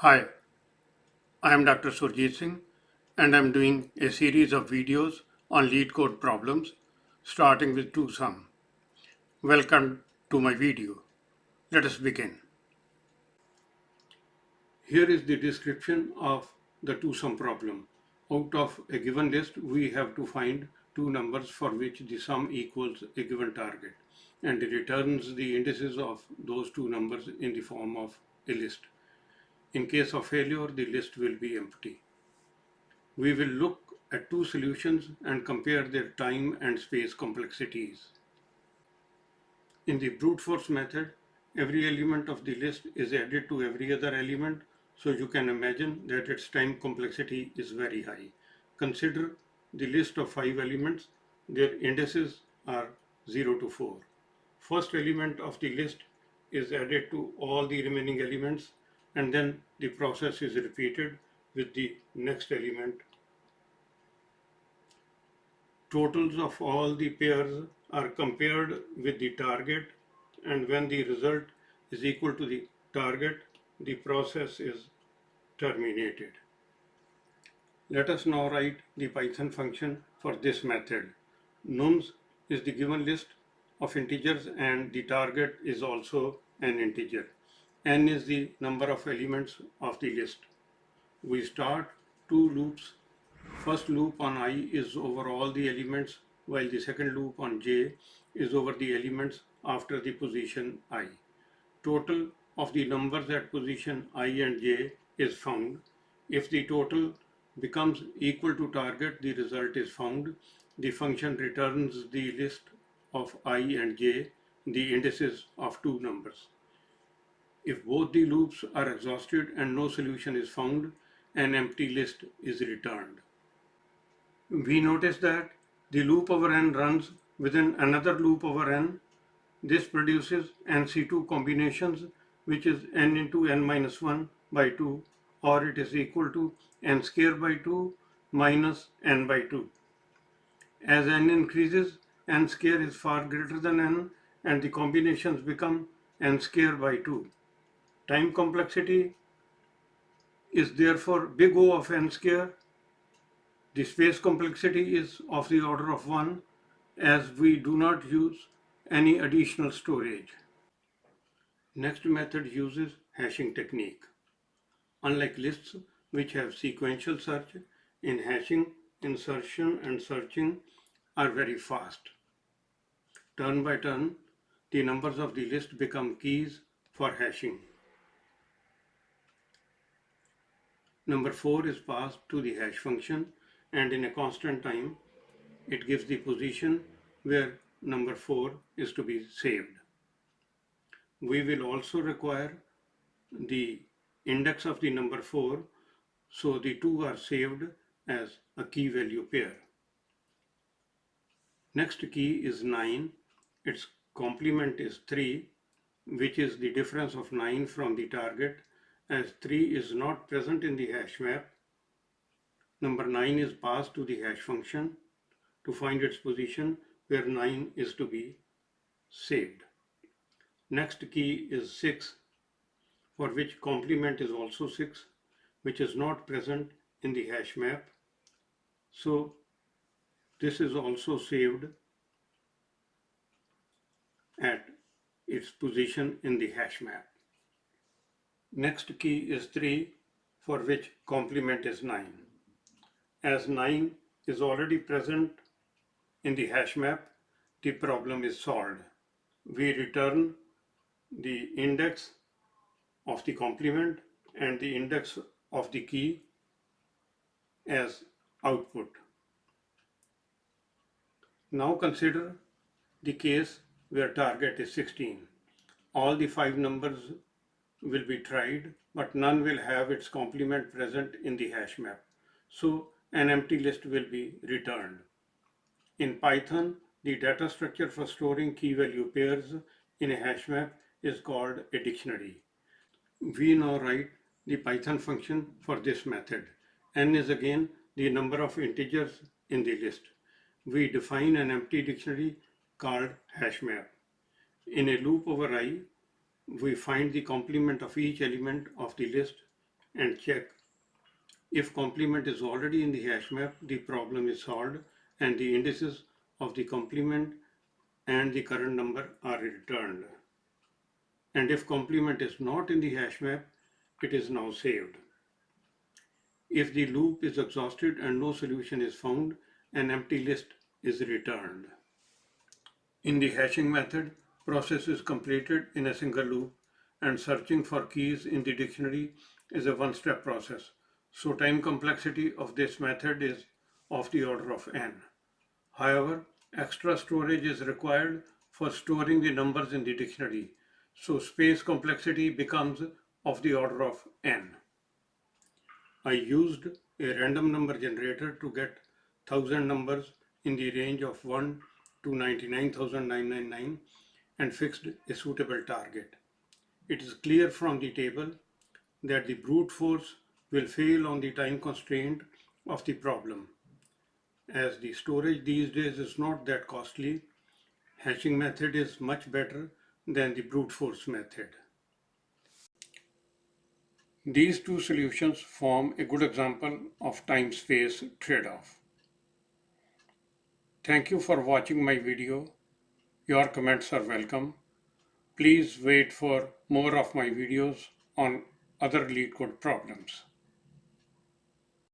Hi, I am Dr. Surjit Singh and I am doing a series of videos on Leetcode problems starting with two-sum. Welcome to my video. Let us begin. Here is the description of the two-sum problem. Out of a given list, we have to find two numbers for which the sum equals a given target, and it returns the indices of those two numbers in the form of a list. In case of failure, the list will be empty. We will look at two solutions and compare their time and space complexities. In the brute force method, every element of the list is added to every other element, so you can imagine that its time complexity is very high. Consider the list of 5 elements. Their indices are 0 to 4. First element of the list is added to all the remaining elements, and then the process is repeated with the next element. Totals of all the pairs are compared with the target, and when the result is equal to the target, the process is terminated. Let us now write the Python function for this method. Nums is the given list of integers and the target is also an integer. N is the number of elements of the list. We start two loops. First loop on I is over all the elements, while the second loop on j is over the elements after the position I. Total of the numbers at position I and j is found. If the total becomes equal to target, the result is found. The function returns the list of I and j, the indices of two numbers. If both the loops are exhausted and no solution is found, an empty list is returned. We notice that the loop over n runs within another loop over n. This produces NC2 combinations, which is n into n minus 1 by 2, or it is equal to n square by 2 minus n by 2. As n increases, n square is far greater than n, and the combinations become n square by 2. Time complexity is therefore big O of n square. The space complexity is of the order of 1, as we do not use any additional storage. Next method uses hashing technique. Unlike lists which have sequential search, in hashing, insertion and searching are very fast. Turn by turn, the numbers of the list become keys for hashing. Number 4 is passed to the hash function, and in a constant time, it gives the position where number 4 is to be saved. We will also require the index of the number 4, so the two are saved as a key value pair. Next key is 9. Its complement is 3, which is the difference of 9 from the target, as 3 is not present in the hash map. Number 9 is passed to the hash function to find its position where 9 is to be saved. Next key is 6, for which complement is also 6, which is not present in the hash map. So this is also saved at its position in the hash map. Next key is 3, for which complement is 9. As 9 is already present in the hash map, the problem is solved. We return the index of the complement and the index of the key as output. Now consider the case where target is 16. All the 5 numbers will be tried, but none will have its complement present in the hash map. So an empty list will be returned. In Python, the data structure for storing key value pairs in a hash map is called a dictionary. We now write the Python function for this method. N is again the number of integers in the list. We define an empty dictionary called hashmap. In a loop over I, we find the complement of each element of the list and check. If complement is already in the hash map, the problem is solved and the indices of the complement and the current number are returned. And if complement is not in the hash map, it is now saved. If the loop is exhausted and no solution is found, an empty list is returned. In the hashing method, process is completed in a single loop and searching for keys in the dictionary is a one-step process. So time complexity of this method is of the order of n. However, extra storage is required for storing the numbers in the dictionary. So space complexity becomes of the order of n. I used a random number generator to get 1000 numbers in the range of 1 to 99,999 and fixed a suitable target. It is clear from the table that the brute force will fail on the time constraint of the problem. As the storage these days is not that costly, hashing method is much better than the brute force method. These two solutions form a good example of time-space trade-off. Thank you for watching my video. Your comments are welcome. Please wait for more of my videos on other Leetcode problems.